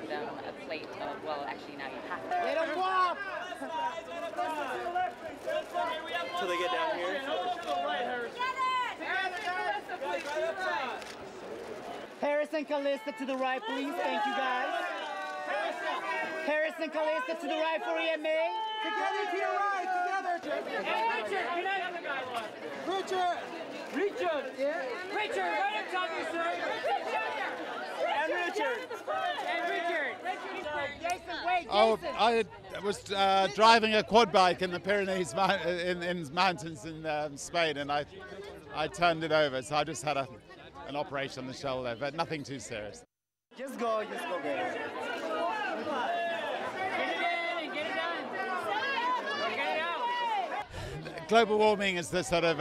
them a plate of, well, actually now you have to. Get them walk! Till they get down here. Harris and Calista to the right, please. Thank you, guys. Harris and Calista to the right for EMA. Together to your right, together. And Richard, can I have the guy one? Richard! Richard! Yeah. Richard, right up top, you sir! And Richard! And Richard! Jason, wait, Jason. Oh, I was driving a quad bike in the Pyrenees in mountains in Spain, and I turned it over, so I just had an operation on the shoulder, but nothing too serious. Just go, baby. Get it in and get it done. Get it out. Global warming is the sort of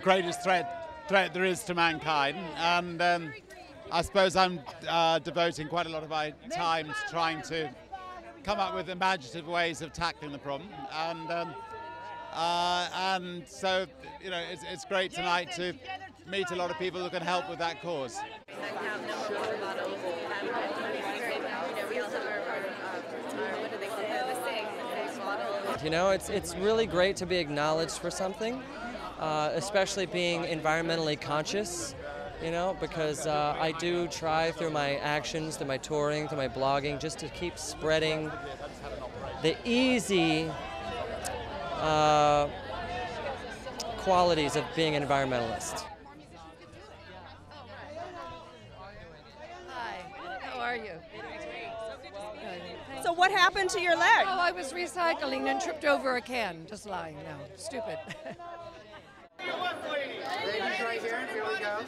greatest threat there is to mankind, and I suppose I'm devoting quite a lot of my time to trying to come up with imaginative ways of tackling the problem, and so it's great tonight to meet a lot of people who can help with that cause. You know, it's really great to be acknowledged for something, especially being environmentally conscious, you know, because I do try through my actions, through my touring, through my blogging, just to keep spreading the easy qualities of being an environmentalist. How are you? So what happened to your leg? Oh, I was recycling and tripped over a can, just lying now. Stupid. Ladies right here. Here we go.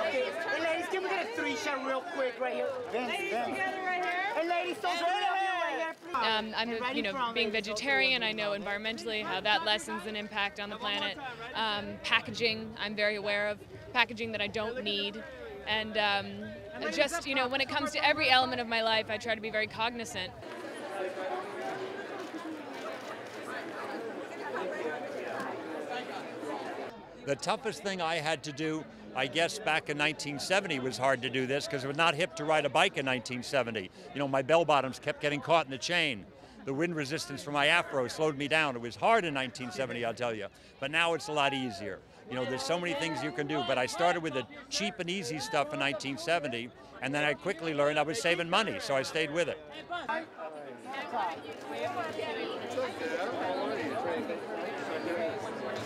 Okay, hey ladies, can we get a 3-shot real quick right here? Ladies together right here. Hey ladies, social right here, please. I'm, being vegetarian, I know environmentally how that lessens an impact on the planet. Packaging, I'm very aware of packaging that I don't need, and just, when it comes to every element of my life, I try to be very cognizant. The toughest thing I had to do, I guess back in 1970 was hard to do this because it was not hip to ride a bike in 1970. My bell bottoms kept getting caught in the chain. The wind resistance from my afro slowed me down. It was hard in 1970, I'll tell you. But now it's a lot easier. There's so many things you can do, but I started with the cheap and easy stuff in 1970, and then I quickly learned I was saving money, so I stayed with it.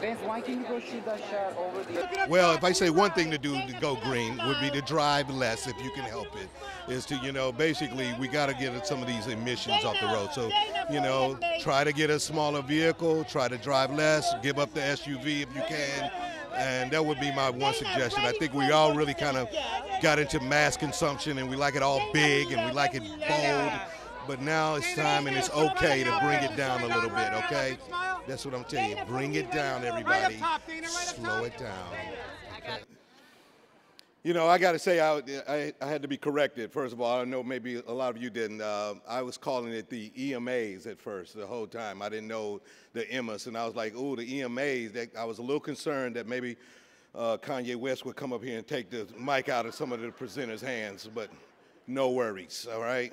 Vince, why can't you go shoot that shot over the... Well, if I say one thing to do to go green would be to drive less if you can help it. Is to, basically we got to get some of these emissions off the road. So, try to get a smaller vehicle, try to drive less, give up the SUV if you can. And that would be my one suggestion. I think we all really kind of got into mass consumption and we like it all big and we like it bold. But now it's time and it's okay to bring it down a little bit, okay? That's what I'm telling you. Bring it down, everybody. Slow it down. Okay. I got to say, I had to be corrected. First of all, I know maybe a lot of you didn't. I was calling it the EMAs at first, the whole time. I didn't know the Emmas, and I was like, oh, the EMAs. I was a little concerned that maybe Kanye West would come up here and take the mic out of some of the presenters' hands, but no worries, all right?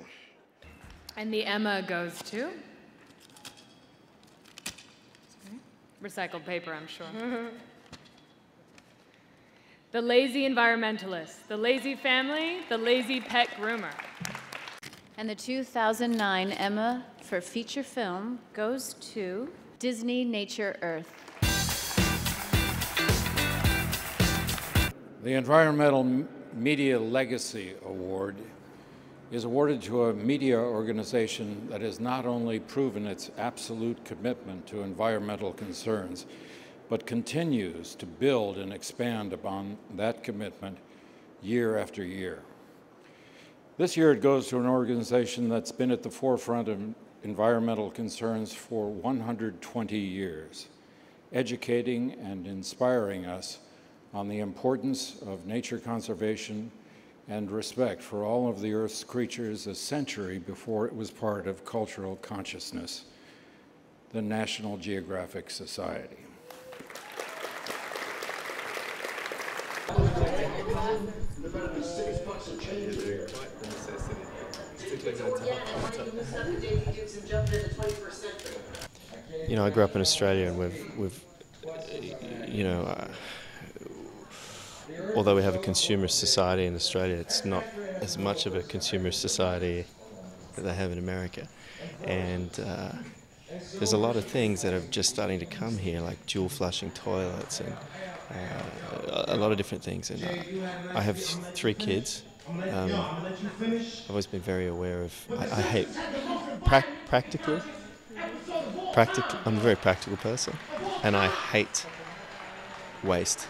And the Emma goes to? Recycled paper, I'm sure. The lazy environmentalist, the lazy family, the lazy pet groomer. And the 2009 Emma for feature film goes to Disney Nature Earth. The Environmental Media Legacy Award is awarded to a media organization that has not only proven its absolute commitment to environmental concerns, but continues to build and expand upon that commitment year after year. This year it goes to an organization that's been at the forefront of environmental concerns for 120 years, educating and inspiring us on the importance of nature conservation and respect for all of the Earth's creatures a century before it was part of cultural consciousness, the National Geographic Society. You know, I grew up in Australia, and we've you know, although we have a consumerist society in Australia, it's not as much of a consumerist society that they have in America. And there's a lot of things that are just starting to come here, like dual flushing toilets and a lot of different things. And I have 3 kids. I've always been very aware of, I hate practical. I'm a very practical person, and I hate waste.